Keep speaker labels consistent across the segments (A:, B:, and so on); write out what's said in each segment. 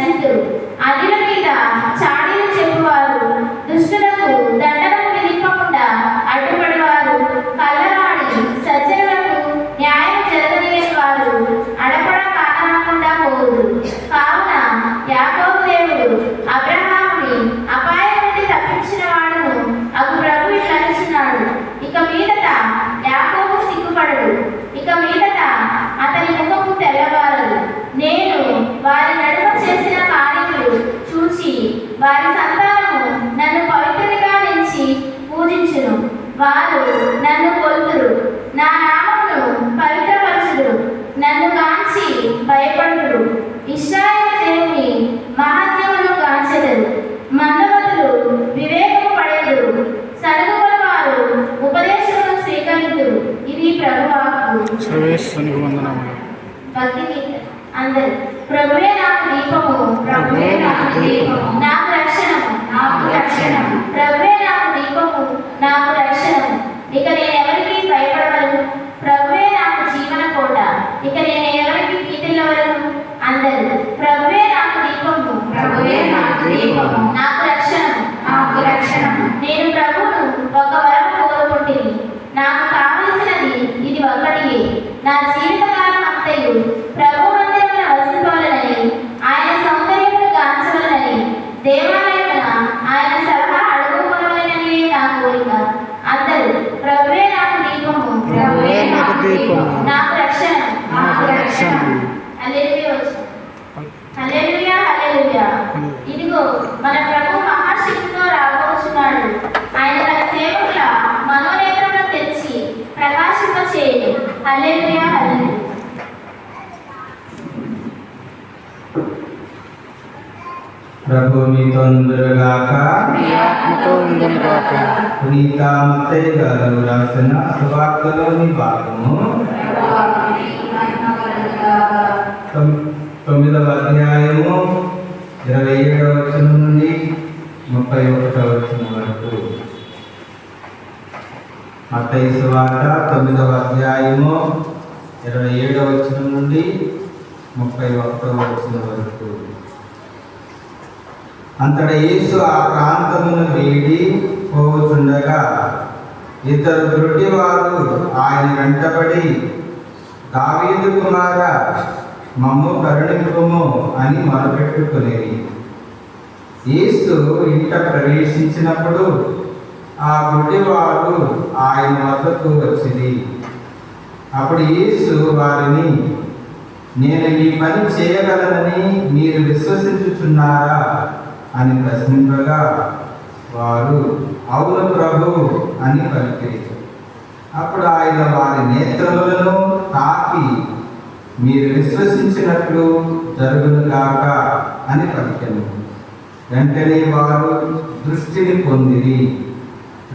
A: నశింతురు. అదిల మీద చాడీలు చెప్పువారు, దుష్టులకు దండనము విధింపకుండా అడ్డుపడివారు, కళ్ళవాడి సజ్జనులకు న్యాయం జరగలేని వారు అడపడ కానరాకుండా పోవురు. కావున యాకోబు దేవుడు అబ్రహాముని అపాయం నుండి తప్పించిన వాడును అగు ప్రభు ఇట్లనుచున్నాడు, ఇక మీదట యాకోబు సిగ్గుపడడు, ఇక మీదట అతని ముఖము తెల్లవారదు. నేను వారి నడుమ చేసిన కార్యములు చూచి వారి సంతానము నన్ను పవిత్రునిగా నుంచి పూజించును. వారు నన్ను కొలుతురు, నా నామమును పవిత్రపరచుదురు, నన్ను గాంచి భయపడుదురు. ఇశ్రాయేలు దేవుని మహత్యమును గాంచెదరు. మందమతులు వివేకము పడెదరు, సడుగుల వారు ఉపదేశమును స్వీకరింతురు. ఇది ప్రభువాక్కు. భక్తి గీతం అందరూ. ప్రభువే నాకు దీపము, ప్రభువే నాకు దీపము, నాకు రక్షణము, నాకు రక్షణము. ప్రభువే నాకు దీపము, నాకు రక్షణము. ఇక నేను ఎవరికి భయపడవలను? ప్రభువే నాకు జీవన కోట, ఇక నేను ఎవరికి కీర్తిల్లవలను? అందరూ. ప్రభువే నాకు దీపము, ప్రభువే నాకు దీపము, నాకు రక్షణము, నాకు రక్షణము. నేను ప్రభువును ఒక వరం కోరుకుంటుని, నాకు కావలసినది ఇది ఒక్కటియే, నా జీవితకాలం అంతయు ప్రభు మందిరమున వసింపవలనని, ఆయన సౌందర్యమును గాంచవలనని, దేవాలయమున ఆయన సలహా అడుగుకోవాలనని నా కోరిక. అందరూ. ప్రభువే నాకు దీపము, ప్రభువే నాకు దీపము, నాకు రక్షణము, నాకు రక్షణము. హల్లెలూయా. హల్లెలూయా, హల్లెలూయా. ఇదిగో మన ప్రభు మహాశక్తితో రాబోచున్నాడు. ఆయన తన సేవకుల మనోనేత్రములను తెచ్చి ప్రకాశింపచేయును. హల్లెలూయా, హల్లెలూయా.
B: ప్రభు మీతో ఉండుగాక,
C: మీ ఆత్మతో ఉండుగాక.
B: పునీత మత్తయి గారు రాసిన సువార్తలోని భాగము 9వ అధ్యాయము 27వ వచనం నుండి 31వ వచనం వరకు. మత్తయి సువార్త 9వ అధ్యాయము 27వ వచనం నుండి 31వ వచనం వరకు. అంతట యేసు ఆ ప్రాంతమును వీడి పోవుచుండగా ఇద్దరు గ్రుడ్డివారు ఆయన వెంటబడి, దావీదు కుమారా, మమ్ము కరుణింపుము అని మొరపెట్టుకునేది. యేసు ఇంట ప్రవేశించినప్పుడు ఆ గ్రుడ్డివారు ఆయన వద్దకు వచ్చింది. అప్పుడు యేసు వారిని, నేను ఈ పని చేయగలనని మీరు విశ్వసించుచున్నారా అని ప్రశ్నింపగా వారు, అవును ప్రభు అని పలికిరి. అప్పుడు ఆయన వారి నేత్రములను తాకి, మీరు విశ్వసించినట్లు జరుగునుగాక అని పలికెను. వెంటనే వారు దృష్టిని పొందిరి.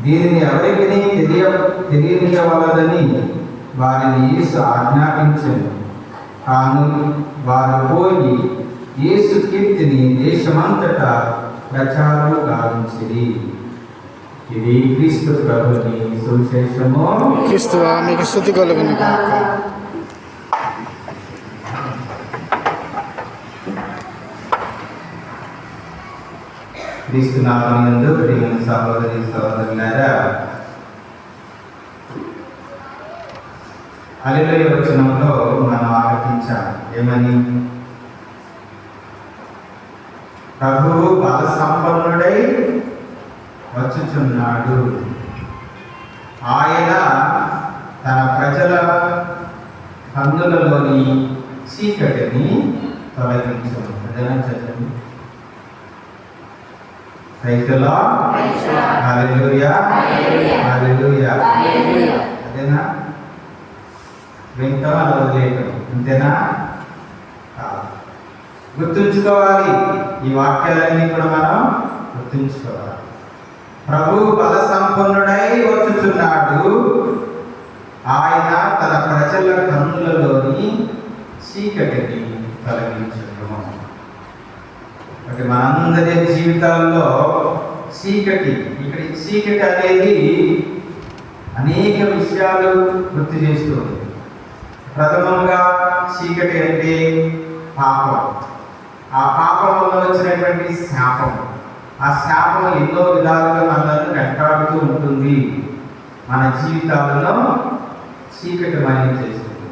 B: దీనిని ఎవరికి తెలియనియవలదని వారిని యేసు ఆజ్ఞాపించెను. కాను వారు పోయి యేసు కీర్తిని దేశమంతటా ప్రచారం గావించిరి. ఇది క్రీస్తు ప్రభుని సువిశేషము.
C: క్రీస్తువా మీకు స్తుతి కలుగును గాక.
B: క్రీస్తు నామమునందు ప్రియమైన సహోదరి సహోదరులారా, హల్లెలూయా వచనంలో మనం ఆలకించాం. ఏమని? ప్రభువు బల సంపన్నుడై వచ్చుచున్నాడు. ఆయన తన ప్రజల కన్నులలోని చీకటిని తొలగించును. అదేనా చదవండి. రైతులా హల్లెలూయా, హల్లెలూయా. అదేనా? వింటాం, అలా వదిలేయటం అంతేనా? గుర్తుంచుకోవాలి. ఈ వాక్యాలన్నీ కూడా మనం గుర్తుంచుకోవాలి. ప్రభు బల సంపన్నుడై వచ్చుచున్నాడు. ఆయన తన ప్రజల కన్నులలోని చీకటిని తొలగించును. అంటే మనందరి జీవితాల్లో చీకటి, ఇక్కడ చీకటి అనేది అనేక విషయాలు గుర్తు చేస్తుంది. ప్రథమంగా చీకటి అంటే పాపం. ఆ పాపం వల్ల వచ్చినటువంటి శాపం, ఆ శాపం ఎన్నో విధాలుగా మనల్ని వెంటాడుతూ ఉంటుంది. మన జీవితాలలో చీకటిమయం చేస్తుంది,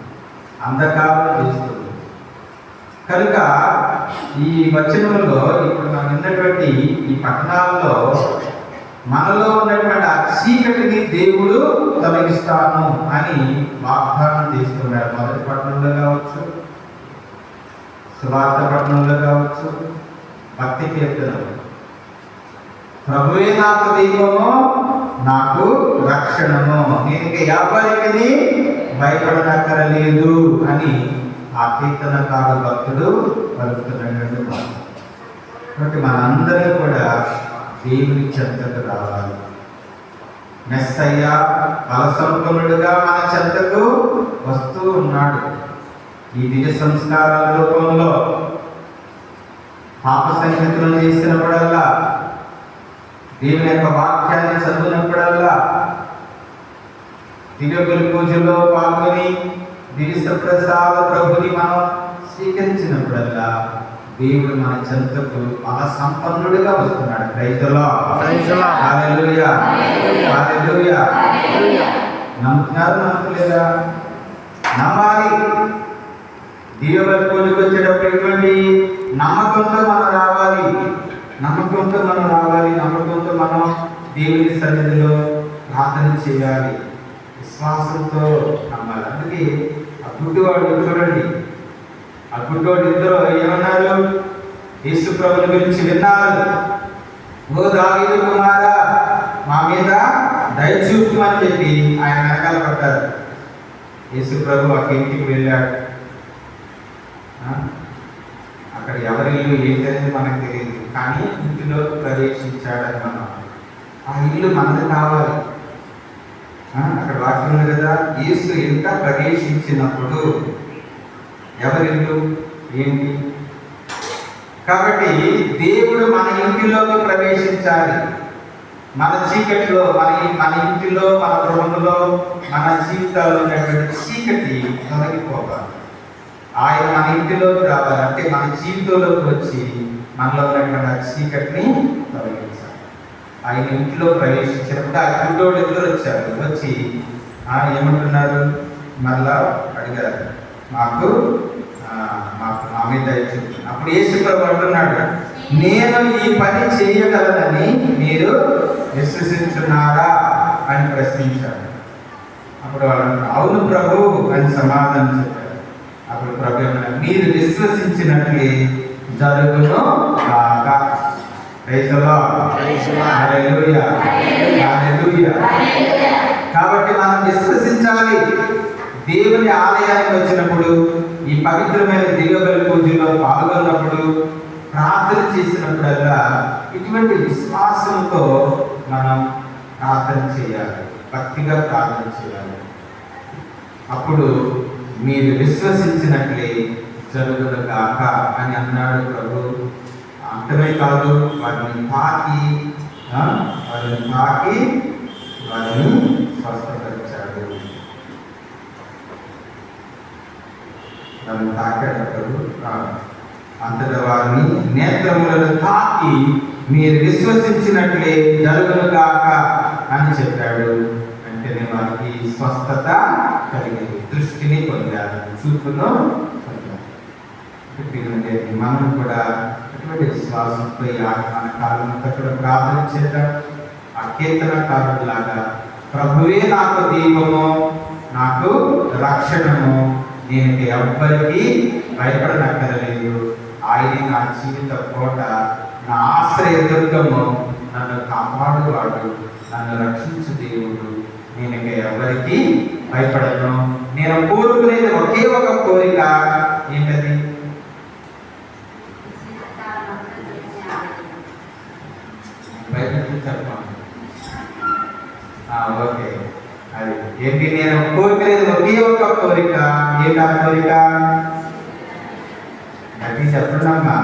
B: అంధకారం చేస్తుంది. కనుక ఈ వచనంలో ఇప్పుడు మనం విన్నటువంటి ఈ పట్టణాల్లో మనలో ఉన్నటువంటి ఆ చీకటిని దేవుడు తొలగిస్తాను అని వాగ్దానం చేస్తున్నాడు. మొదటి పట్టణంలో కావచ్చు, సువార్త పట్టణంలో కావచ్చు, భక్తి కీర్తనలు. ప్రభువే నాకు దీపము, నాకు రక్షణము, నేను ఇక ఎవరికి భయపడనక్కరలేదు అని ఆ కీర్తనకారు భక్తుడు పలుకుతున్నటువంటి మాట. కాబట్టి మనందరం కూడా దేవుని చెంతకు రావాలి. మెస్సయ్య బలసంపన్నుడుగా మన చెంతకు వస్తూ ఉన్నాడు. ఈ దివ్య సంస్కారాల రూపంలో పాప సంగతులను చేసినప్పుడల్లా, దేవుని యొక్క వాక్యాన్ని చదివినప్పుడల్లా, దివ్య బలి పూజలో పాల్గొని దివ్య ప్రసాద ప్రభుని మనం స్వీకరించినప్పుడల్లా దేవుడు మన చెంతకు బల సంపన్నుడిగా వస్తున్నాడు. క్రైస్తవులా హల్లెలూయా, హల్లెలూయా. నమ్ముతున్నారు, నమ్ముతలేదా? నమ్మాలి. దివ్య బలి పూజకు వచ్చేటప్పుడు ఎటువంటి నమ్మకంతో మనం రావాలి, నమ్మకంతో మనం రావాలి, నమ్మకంతో మనం దేవుని సన్నిధిలో ప్రార్థన చేయాలి, విశ్వాసంతో నమ్మాలి. అందుకే ఆ గుడ్డివాడు చూడండి, ఆ గుడ్డివాడు ఇద్దరు ఏమన్నారు? యేసు ప్రభుని గురించి విన్నారు. ఓ దావీదు కుమారా, మా మీద దయ చూపుమని చెప్పి ఆయన వెనకాల పడ్డారు. యేసు ప్రభు ఒక ఇంటికి వెళ్ళాడు. అక్కడ ఎవరి ఇల్లు ఏంటనేది మనకు తెలియదు, కానీ ఇంటిలో ప్రవేశించాడని మనం, ఆ ఇల్లు మనది కావాలి. అక్కడ వాక్యం ఉంది కదా, యేసు ఇంట ప్రవేశించినప్పుడు ఎవరిల్లు ఏంటి? కాబట్టి దేవుడు మన ఇంటిలోకి ప్రవేశించాలి. మన చీకటిలో, మన ఇంటిలో, మన గృహంలో, మన జీవితాల్లో ఉన్నటువంటి చీకటి తొలగిపోవాలి. ఆయన మన ఇంటిలోకి రావాలి, అంటే మన జీవితంలోకి వచ్చి మనలో ఉన్నటువంటి ఆ చీకటిని తొలగించాలి. ఆయన ఇంటిలో ప్రవేశించినప్పుడు ఆ గుడ్డోడు ఇద్దరు వచ్చారు. వచ్చి ఏమంటున్నారు? మళ్ళా అడిగారు, మాకు మా మీద దయచూపు. అప్పుడు యేసు ప్రభు అంటున్నాడు, నేను ఈ పని చేయగలనని మీరు విశ్వసించున్నారా అని ప్రశ్నించాడు. అప్పుడు వాళ్ళు అవును ప్రభు అని సమాధానం చెప్పారు. అప్పుడు ప్రభు ఏమన్నారు? మీరు విశ్వసించినట్లే జరుగును కాక. కాబట్టి మనం విశ్వసించాలి. దేవుని ఆలయానికి వచ్చినప్పుడు, ఈ పవిత్రమైన దివ్య బలి పూజలో పాల్గొన్నప్పుడు, ప్రార్థన చేసినప్పుడల్లా ఇటువంటి విశ్వాసంతో మనం ప్రార్థన చేయాలి, భక్తిగా ప్రార్థన చేయాలి. అప్పుడు మీరు విశ్వసించినట్లే జరుగును గాక అని అన్నాడు ప్రభు. అంతమే కాదు, వారిని తాకి వారిని స్వస్థపరిచాడు. వారిని తాకాడు ప్రభు. అంతటా వారిని నేత్రములను తాకి మీరు విశ్వసించినట్లే జరుగును గాక అని చెప్పాడు. వెంటనే వారికి స్వస్థత కలిగింది, దృష్టిని పొందారు, చూపును పొందారు. మనం కూడా అటువంటి విశ్వాసంతో మన కాలంతో కూడా ప్రార్థన చేద్దాం. ఆ కీర్తనకారులాగా ప్రభువే నాకు దీపము, నాకు రక్షణము, నేను ఎవ్వరికి భయపడనక్కరలేదు. ఆయన నా జీవిత కోట, నా ఆశ్రయ దుర్గము, నన్ను కాపాడువాడు, నన్ను రక్షించు దేవుడు, నేను ఎవరికి భయపడను. నేను కోరుకునేది ఒకే ఒక కోరిక, ఏంటది? చెప్పండి. ఓకే, అది ఏంటి? నేను కోరుకునేది ఒకే ఒక కోరిక. ఏంటి ఆ కోరిక? అది చెప్పండమ్మా.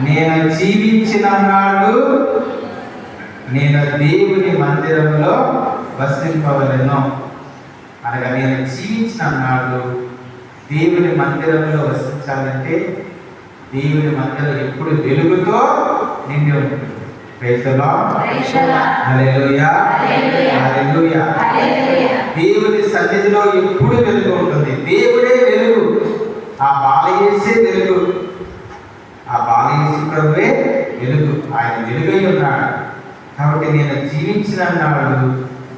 B: నేను జీవించిన నాడు నేను దేవుని మందిరంలో వసింపవలెను. అనగా నేను జీవించిన నాడు దేవుని మందిరంలో వసించాలంటే దేవుని మధ్యలో ఎప్పుడు వెలుగుతో నిండి ఉంటుంది. Praise the lord. Hallelujah. Hallelujah. దేవుని సన్నిధిలో ఎప్పుడు వెలుగు ఉంటుంది. దేవుడే వెలుగు. ఆ బాలయేసే వెలుగు. ఆ బాలయేసు ప్రభువే వెలుగు. ఆయన వెలుగై ఉన్నాడు. కాబట్టి నేను జీవించిన నాడు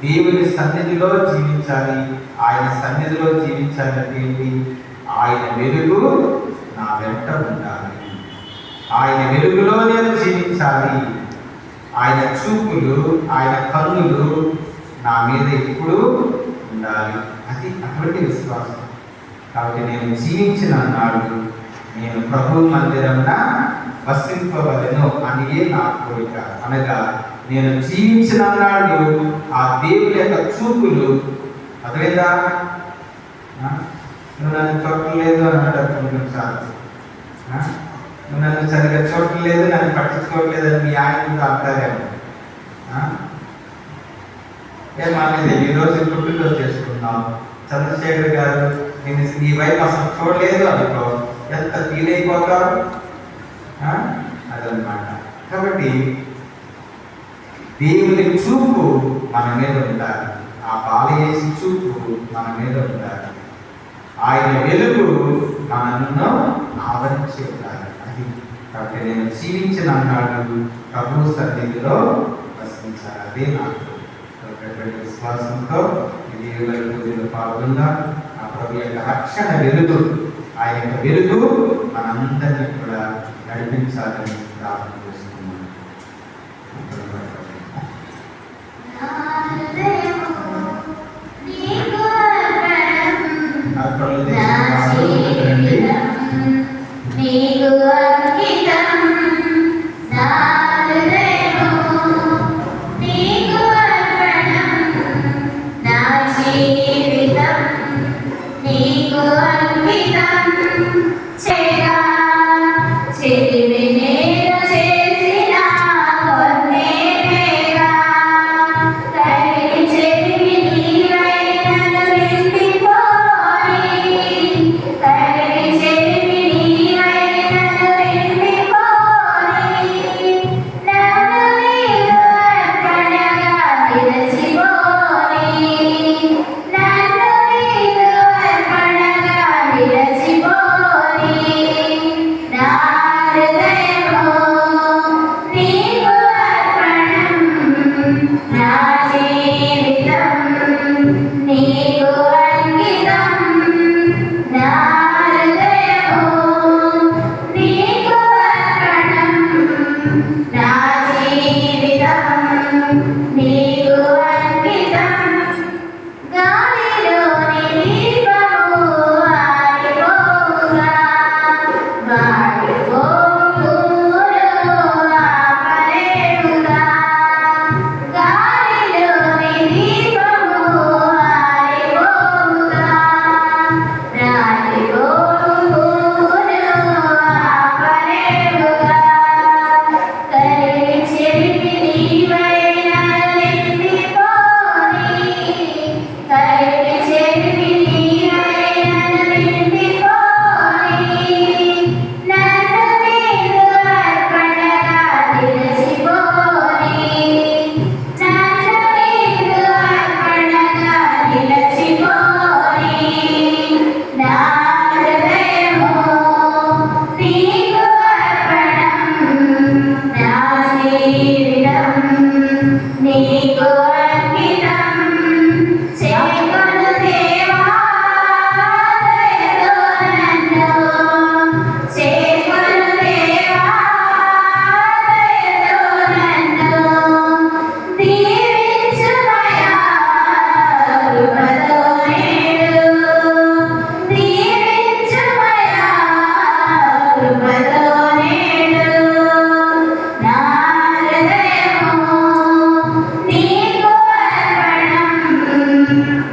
B: దేవుని సన్నిధిలో జీవించాలి. ఆయన సన్నిధిలో జీవించాలంటే ఏంటి? ఆయన వెలుగు నా వెంట ఉండాలి. ఆయన వెలుగులో నేను జీవించాలి. ఆయన చూపులు, ఆయన కన్నులు నా మీద ఎప్పుడు ఉండాలి. అది అటువంటి విశ్వాసం. కాబట్టి నేను జీవించిన నాడు నేను ప్రభు మందిరమున వసింపవలెను అనేది నా కోరిక. అనగా నేను జీవించిన నాడు ఆ దేవుని యొక్క చూపులు అదేదా నువ్వు నన్ను చూడలేదు అని అంటారు కొన్నిసార్లు. నువ్వు నన్ను సరిగ్గా చూడలేదు, నన్ను పట్టించుకోవట్లేదు అని మీ ఆయన అంటారేమో. ఏమనేది ఈరోజు పుట్టినరోజు చేసుకున్నాం, చంద్రశేఖర్ గారు నేను నీ వైపు అసలు చూడలేదు అనుకో, ఎంత ఫీల్ అయిపోతారు. అదనమాట. కాబట్టి దేవుని చూపు మన మీద ఉండాలి. ఆ బాలయేసు చూపు మన మీద ఉండాలి. ఆయన వెలుగు మనను ఆవరించి ఉండాలి. అది కాబట్టి నేను జీవించిన నాడు ప్రభు సన్నిధిలో వసించాలి. అదే నాకు విశ్వాసంతో ఈ పూజలో పాల్గొందాం. ఆ ప్రభు యొక్క రక్షణ వెలుగు, ఆయన యొక్క వెలుగు మనందరినీ కూడా నడిపించాలని ప్రార్థన చేస్తున్నాను.
A: నీకు అంకితం నా హృదయము, నీకు అర్పణం నా జీవితం, నీకు అంకితం చేయగా చెలిమి నేను చేసిన కొన్నేగా కలిగి చెలిమి నీవై నన్ను నిండిపోని, కలిగి చెలిమి నీవై నన్ను నిండిపోని, నన్ను నీవు అర్పణగా నిలచిపోని, నన్ను నీవు అర్పణగా నిలచిపోని, నా హృదయము నీకు అర్పణం, నా జీవితం నీకు అంకితం, నా హృదయము నీకు అర్పణం, నా జీవితం నీకు అంకితం. గాలిలోని దీపము ఆరిపోగా, వాడిపోవును ఆపలేనుగా. గాలిలోని దీపము ఆరిపోగా, రాలిపోవును ఆపలేనుగా. కలిగి చెలిమి నీవై నన్ను నిండిపోని, కలిగి చెలిమి నీవై నన్ను నిండిపోని, నన్ను నీవు అర్పణగా నిలచిపోని, నన్ను నీవు అర్పణగా నిలచిపోని, నా హృదయము నీకు అర్పణం, నా జీవితం నీకు అంకితం. చేకొను దేవా దయతో నన్ను, చేకొను దేవా దయతో నన్ను, దీవించుమయా కృపతో నేడు, దీవించుమయా కృపతో నేడు, నా హృదయము నీకు అర్పణం,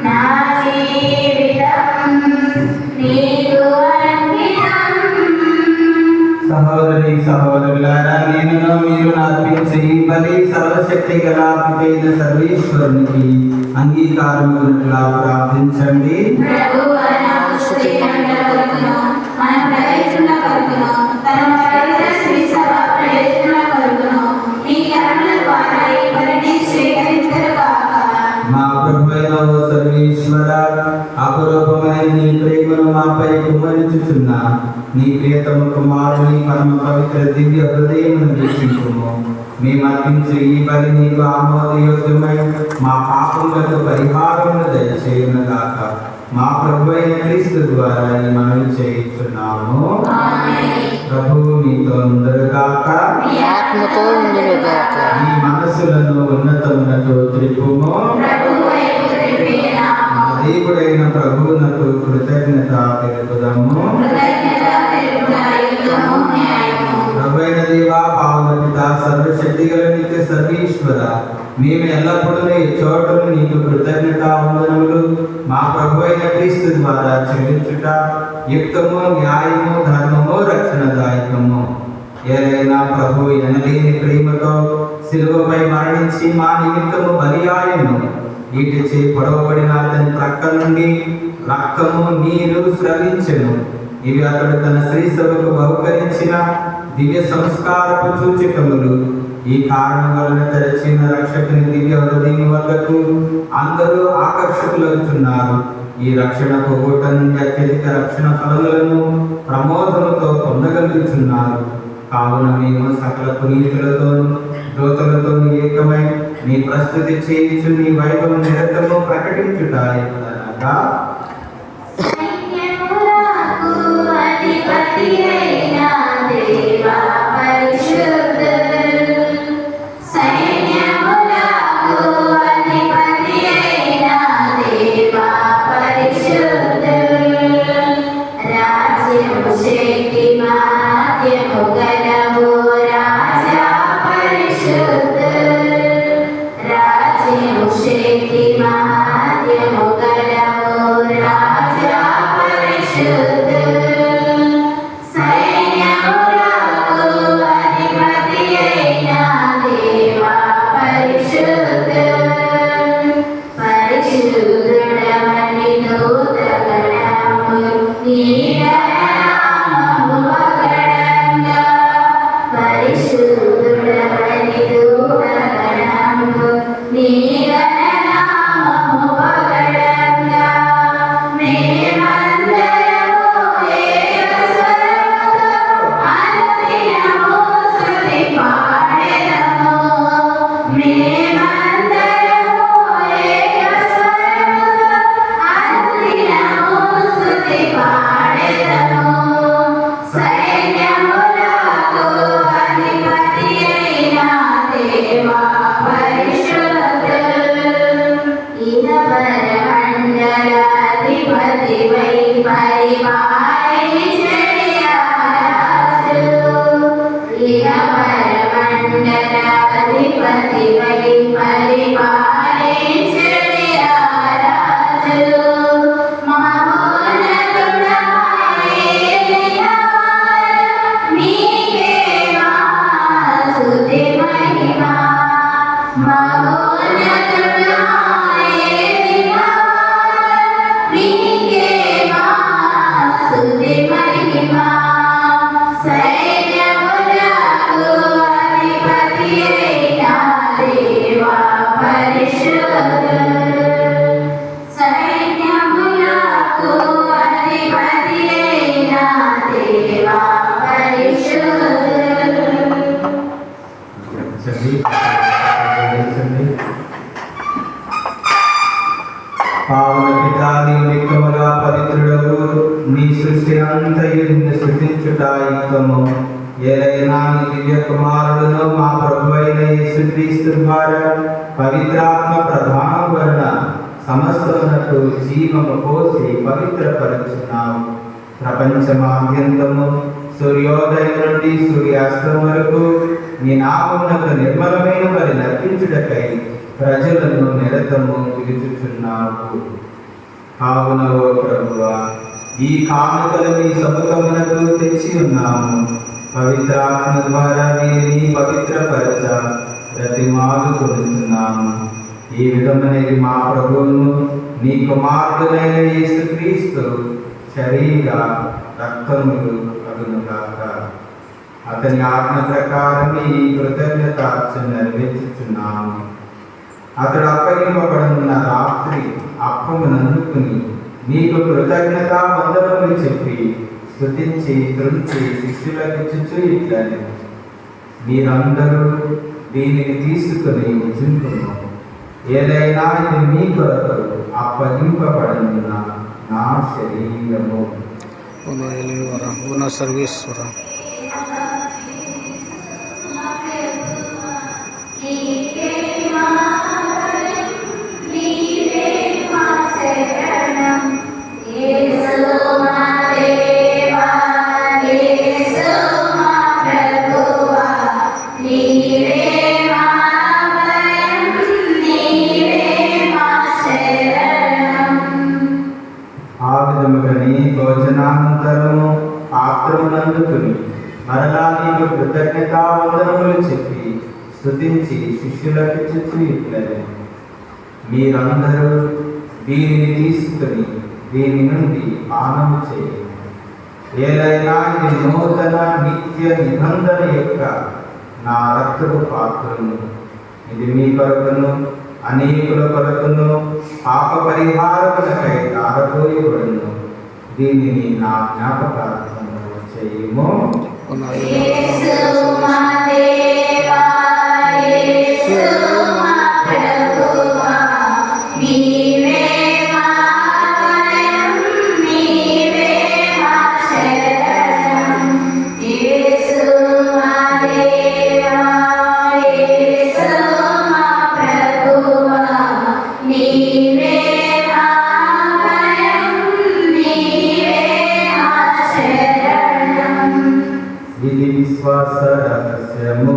A: నా జీవితం నీకు అంకితం.
B: సహోదరి సహోదరులారా, నేను మీరు అర్పించే ఈ బలి సర్వశక్తి గల పితైన సర్వేశ్వరునికి అంగీకారముగా ప్రార్థించండి.
A: ప్రభువా, నా స్తుతి మండల కొరకును, మన ప్రయోజన కొరకును, తన
B: నీ ప్రియతమ కుమారుని పరమ పవిత్ర దివ్య హృదయమును వీక్షించుము. మేము అర్పించే ఈ బలి నీకు ఆమోదయోగ్యమై మా పాపములకు పరిహారమును దయచేయునుగాక. మా ప్రభు అయిన క్రీస్తు ద్వారా ఈ మనవి చేయుచున్నాము. ప్రభువు మీతో ఉండుగాక.
C: మీ ఆత్మతో ఉండును గాక.
B: ఈ మనస్సులను ఉన్నతమునకు త్రిప్పుము. మా దేవుడైన ప్రభువునకు కృతజ్ఞత తెలుపుదాము. ప్రభువైన దేవా, పావన పిత, సర్వశక్తి గల నిత్య సర్వేశ్వర, మేము ఎల్లప్పుడూ ఈ చోటును నీకు కృతజ్ఞత వందనములు మా ప్రభు అయిన క్రీస్తు ద్వారా చెల్లించుట యుక్తము, న్యాయము, ధర్మము, రక్షణదాయకము. ఏదైనా ప్రభు ఎనలేని ప్రేమతో శిలువపై మరణించి మా నిమిత్తము బలియాయను. ఈటిచే పొడవబడిన అతని ప్రక్క నుండి రక్తము, నీరు స్రవించెను. ఇవి అతడు తన శ్రీ సభకు బహుకరించిన దివ్య సంస్కారపు సూచకములు. ఈ కారణం వలన తెరచిన రక్షకుని దివ్య హృదయం వద్దకు అందరూ ఆకర్షకులవుతున్నారు. ఈ రక్షణ పోగొట్ట నుండి అత్యధిక రక్షణ ఫలములను ప్రమోదముతో పొందగలుగుతున్నారు. కావున మేము సకల పునీతులతో దోతలతో ఏకమై నీ ప్రస్తుతి చేయించు నీ వైభవం నిరతము ప్రకటించుట ఎట్లనగా, పావన పితా, నీ నిత్యముగా పవిత్రుడవు. నీ సృష్టి అంతయు నిన్ను సృష్టించుట యుక్తము. ఏదైనా నీ దివ్య కుమారుడును మా ప్రభు అయిన యేసుక్రీస్తు ద్వారా పవిత్రాత్మ ప్రభావం వలన సమస్తమునకు జీవము పోసి పవిత్రపరుచున్నావు. ప్రపంచమాద్యంతము సూర్యోదయం నుండి సూర్యాస్తం వరకు నీ నామమునకు నిర్మలమైన వారి నర్పించుటకై ప్రజలను నిరతము పిలుచుచున్నావు. కావున ఓ ప్రభువా, ఈ కానుకలు నీ సముఖమునకు తెచ్చి ఉన్నాము. పవిత్రాత్మ ద్వారా వీరిని పవిత్రపరచ ప్రతిమాలు కొలుచున్నాము. ఈ విధమైనది మా ప్రభువును నీ కుమారుడైన యేసుక్రీస్తు శరీర రక్తములు అగునుగాక. అతని ఆజ్ఞ ప్రకారం ఈ కృతజ్ఞత నెరవేర్చుచున్నాము. అతడు అప్పగింపబడిన రాత్రి అప్పమును అందుకుని నీకు కృతజ్ఞత వందనములు చెప్పి స్తుతించి త్రుంచి శిష్యులకు ఇచ్చుచు ఇట్లని మీరందరూ దీనిని తీసుకుని భుజించుము. ఏదైనా ఇది మీ కొరకు అప్పగింపబడిన నా శరీరము.
C: ఉన్న సర్వేశ్వర
B: ఆ విధముగని భోజనానంతరము పాత్రమునందుకుని మరలా నీకు కృతజ్ఞతావందనములు చెప్పి స్తుతించి శిష్యులకు ఇచ్చుచు ఇట్లని మీరందరూ దీనిని తీసుకుని దీని నుండి పానము చేయండి. ఏదైనా ఇది నూతన నిత్య నిబంధన యొక్క నా రక్తపు పాత్రను. ఇది మీ కొరకును అనేకుల కొరకును పాప పరిహారములకై దారపోయబడును. దీనిని నా జ్ఞాపకార్థము చేయము. ఇది విశ్వాస రహస్యము.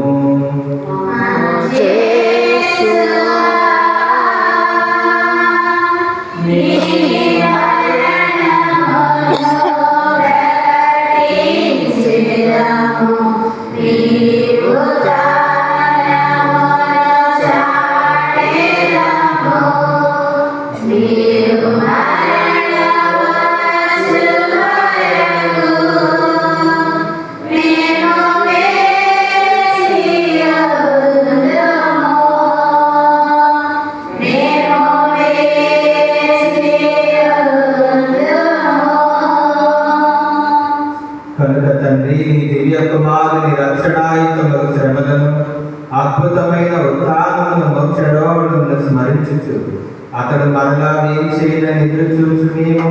B: కనుక తండ్రి నీ దివ్య కుమారుని రక్షణాయుతములకు శ్రమలను అద్భుతమైన ఉత్థానమును మోక్షడోడును స్మరించుచు అతడు మరలా వేయి చేయని ఎదురు చూచు మేము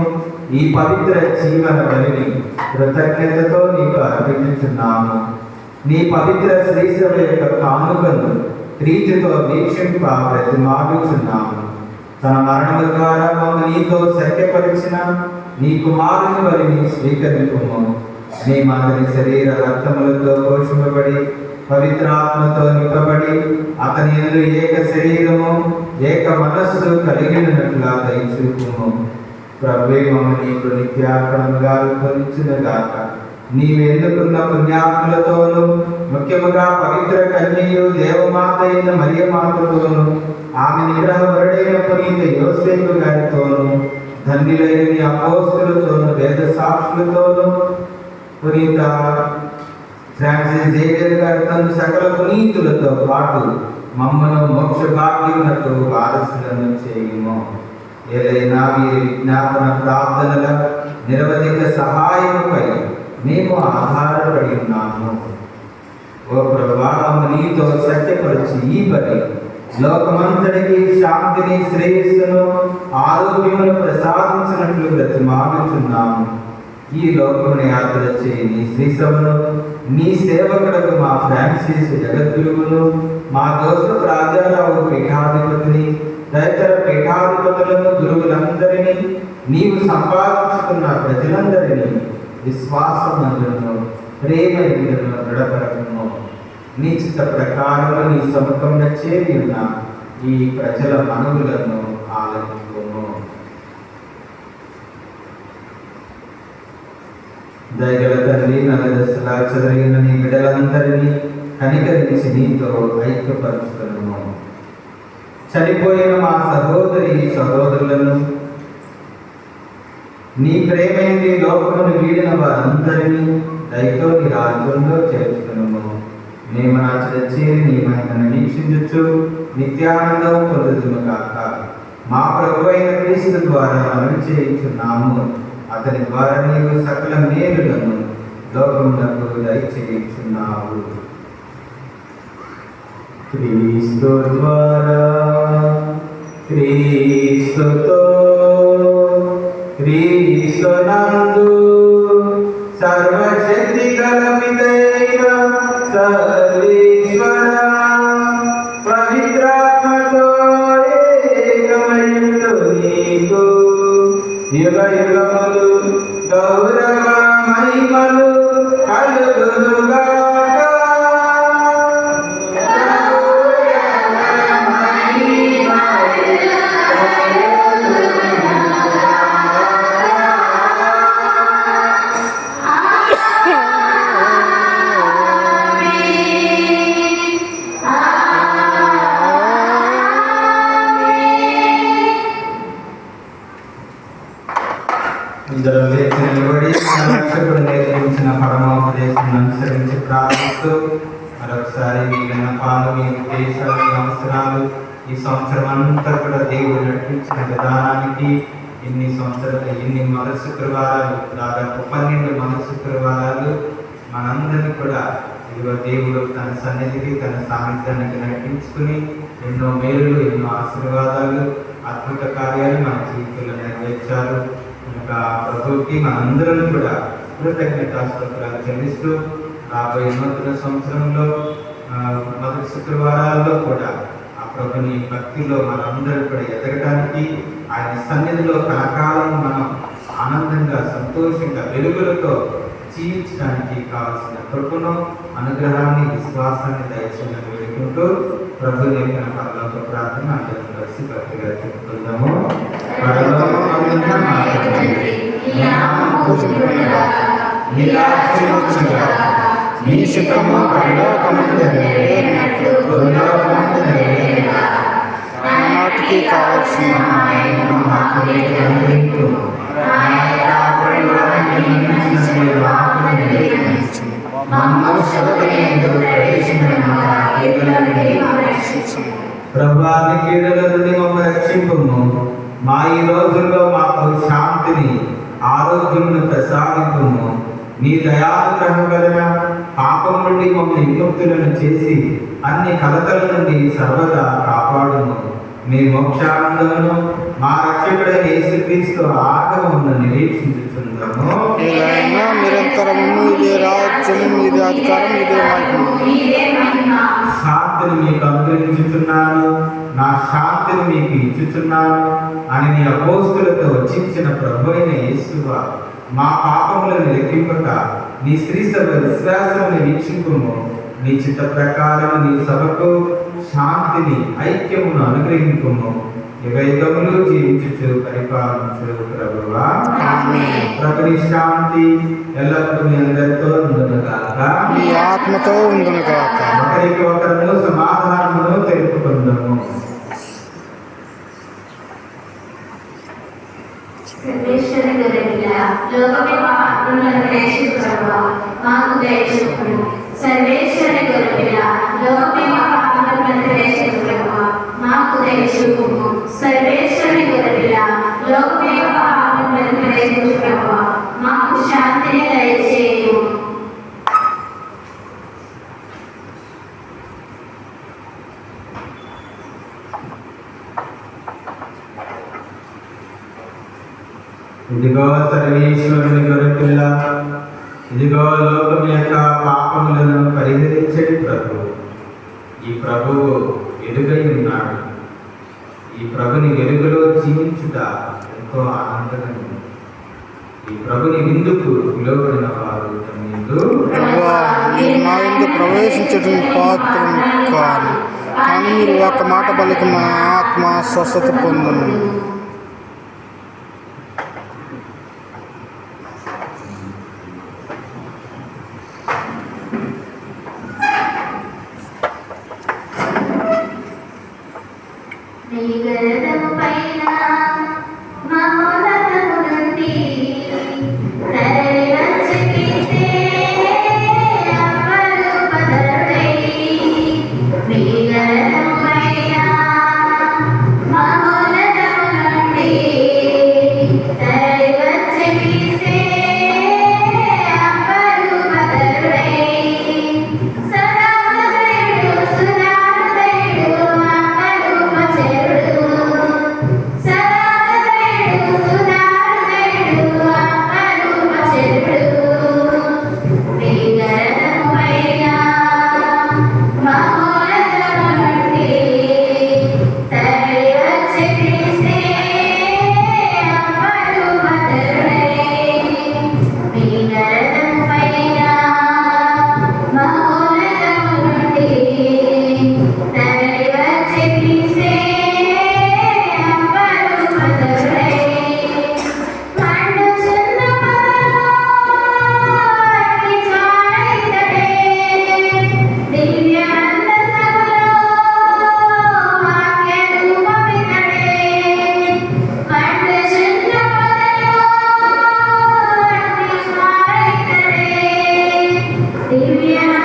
B: ఈ పవిత్ర జీవన బలిని కృతజ్ఞతతో నీకు అర్పించుచున్నాము. నీ పవిత్ర శ్రీసభ యొక్క కానుకను ప్రీతితో వీక్షింప ప్రతిమాడుచున్నాము. తన మరణము ద్వారా మమ్మ నీతో సఖ్యపరిచిన నీ కుమారుని బలిని స్వీకరించుము. మేమందరి శరీర రక్తములతో పోషింపబడి పవిత్రాత్మతో నింపబడి అతని యందు ఏక శరీరము ఏక మనస్సు కలిగినట్లుగా దయచూపుము. ప్రభువే మమ్మ నీకు నిత్యార్పణముగా రూపొందించునుగాక. నీవెన్నుకున్న పుణ్యాత్ములతోనూ ముఖ్యముగా పవిత్ర కన్యయు దేవమాత అయిన మరియమాతతోనూ ఆమె నిగ్రహ వరుడైన పునీత యోసేపు గారితోనూ ధన్యులైన నీ అపోస్తలులతోనూ వేద సాక్షులతోనూ పునీత ఫ్రాన్సిస్ జేవియర్ గారితో సకల పునీతులతో పాటు మమ్మను మోక్ష భాగ్యమునకు వారసులను చేయుము. ఏదైనా వీరి విజ్ఞాపన ప్రార్థనల నిరవధిక సహాయముపై మేము ఆధారపడి ఉన్నాము. ఓ ప్రభువా, మమ్మ నీతో సత్యపరిచి ఈ పని లోకమంతటికి శాంతిని శ్రేయస్సును ఆరోగ్యమును ప్రసాదించినట్లు బ్రతిమాలుచున్నాము. ఈ లోకముని యాత్ర చేయి నీ శ్రీసభను నీ సేవకులకు మా ఫ్రాన్సిస్ జగద్గురువును మా దోస్తు రాజారావు పీఠాధిపతిని తదితర పీఠాధిపతులను గురువులందరినీ నీవు సంపాదించుకున్న ప్రజలందరినీ విశ్వాసమందును ప్రేమ ఇందును దృఢపరచము. నీ చిత్త ప్రకారము నీ సముఖమున చేరి ఉన్న ఈ ప్రజల మనవులను ఆలకించుము. దయగల తండ్రి, నలదశలా చెదరిగిన నీ బిడ్డలందరినీ కనికరించి నీతో ఐక్యపరచుకును. చనిపోయిన మా సహోదరి సహోదరులను నీ ప్రేమైంది లోకమును వీడిన వారందరినీ దయతో నీ రాజ్యంలో చేర్చుకును. మేము చేరి నీ మహిమను వీక్షించు నిత్యానందం పొందుదుము కాక. మా ప్రభు అయిన క్రీస్తు ద్వారా మనవి చేయించున్నాము. అతని ద్వారా నీవు సకల మేలులను లోకమునకు దయచేయుచున్నావు. క్రీస్తు ద్వారా క్రీస్తుతో క్రీస్తునందు సర్వశక్తి గల పితైన సర్వేశ్వర పవిత్రాత్మతో ఏకమయుడు నీకు యుగ యుగములు గౌరవ మహిమలు కలుగునుగాక. ఇందులో లేచి నిలబడి మన రక్షకుడు నేర్పించిన పరమోపదేశం అనుసరించి ప్రార్థిస్తూ మరొకసారి మిగిలిన పాలు మీ ఉద్దేశాలు మీ అవసరాలు ఈ సంవత్సరం అంతా కూడా దేవుడు నడిపించిన విధానానికి ఇన్ని సంవత్సరాలు ఇన్ని మొదటి శుక్రవారాలు దాదాపు 12 మొదటి శుక్రవారాలు మనందరినీ కూడా ఇదిగో దేవుడు తన సన్నిధికి తన సామర్థ్యానికి నడిపించుకుని ఎన్నో మేలులు ఎన్నో ఆశీర్వాదాలు అద్భుత కార్యాలు మన జీవితంలో నెరవేర్చారు. ఇంకా ప్రభుకి మనందరం కూడా కృతజ్ఞతాస్తుతులు చెల్లిస్తూ రాబోయే నూతన సంవత్సరంలో మొదటి శుక్రవారాల్లో కూడా ఆ ప్రభుని భక్తిలో మనందరూ కూడా ఎదగడానికి ఆయన సన్నిధిలో కలకాలం మనం ఆనందంగా సంతోషంగా వెలుగులతో జీవించడానికి కావాల్సిన కృపను అనుగ్రహాన్ని విశ్వాసాన్ని దయచేయమని వేడుకుంటూ ప్రభు నేర్పిన పరలోక ప్రార్థన అందరం కలిసి భక్తిగా చెప్పుకుందాము. పరలోకమందున్న మా తండ్రి, నీ నామము పూజింపబడుగాక, నీ రాజ్యం వచ్చుగాక, నీ చిత్తము పరలోకమందు నెరవేరినట్లు భూలోకమందు నెరవేరుగాక.
C: నాటికి కావాల్సిన
B: ఆయనను మాకు నేడు అనుగ్రహించుము. నా యొక్క అపరాధములను క్షమించు, పాపములను నిర్మూలించుము. మమ్ము శోధనయందు ప్రవేశింపనివ్వక కీడుల నుండి మమ్ము రక్షించుము. ప్రభువా, నీ కీడుల నుండి మమ్ము రక్షింపుము. మా ఈ రోజుల్లో మాకు శాంతిని ఆరోగ్యమును ప్రసాదింపుము. నీ దయానుగ్రహం వలన పాపం నుండి మమ్మల్ని విముక్తులను చేసి అన్ని కలతల నుండి సర్వదా కాపాడుము. మీ మోక్షానందమును మా రక్షకుడైన యేసుక్రీస్తు ఆగమమును నిరీక్షించుచున్నాము.
C: ఇలాగైనా నిరంతరము ఇదే రాజ్యము, ఇదే అధికారం, ఇదే మహిమ.
B: శాంతిని మీకు అనుగ్రహించుచున్నాను, నా శాంతిని మీకు ఇచ్చుచున్నాను అని నీ అపోస్తులతో వచ్చించిన ప్రభు అయిన యేసువా, మా పాపములను లెక్కింపక నీ స్త్రీ సభ విశ్వాసమును వీక్షింపుము. నీ చిత్త ప్రకారం నీ సభకు శాంతిని ఐక్యమును అనుగ్రహింపుము. యుగయుగములు జీవించుచు పరిపాలించు ప్రభువా. ప్రభుని శాంతి ఎల్లప్పుడూ మీ అందరితో ఉండునుగాక,
C: మీ ఆత్మతో ఉండునుగాక.
B: ఒకరికి ఒకరు సమాధానమును తెలుపుకుందాము.
A: సర్వేశ్వర గొర్రెపిల్ల, లోకమే పాపులను రక్షించు ప్రభువా, మాకు దయచూపుము. సర్వేశ్వర గొర్రెపిల్ల, లోకమే పాపులను రక్షించు ప్రభువా, మాకు దయచూపుము. సర్వేశ్వర గొర్రెపిల్ల, లోకమే పాపులను రక్షించు ప్రభువా, మాకు శాంతిని దయచేయుము.
B: ఇదిగో సర్వేశ్వరుని గొర్రెపిల్ల, ఇదిగో లోకం యొక్క పాపములను పరిహరించే ప్రభు. ఈ ప్రభువు వెలుగై ఉన్నాడు. ఈ ప్రభుని వెలుగులో జీవించుట ఎంతో ఆనందకరం. ఈ ప్రభుని విందుకు పిలువబడిన వారు
C: ప్రభువా, మీరు నా యందు ప్రవేశించడం పాత్రం కాను, కానీ మీరు ఒక మాట పలికి నా ఆత్మ స్వస్థత పొందును.
A: నీ గరదము పైన మహోన్నతము నుండి తరలి వచ్చి తీసే అపరూపధరుడై. నీ గరదము పైన మహోన్నతము నుండి తరలి వచ్చి తీసే దివ్య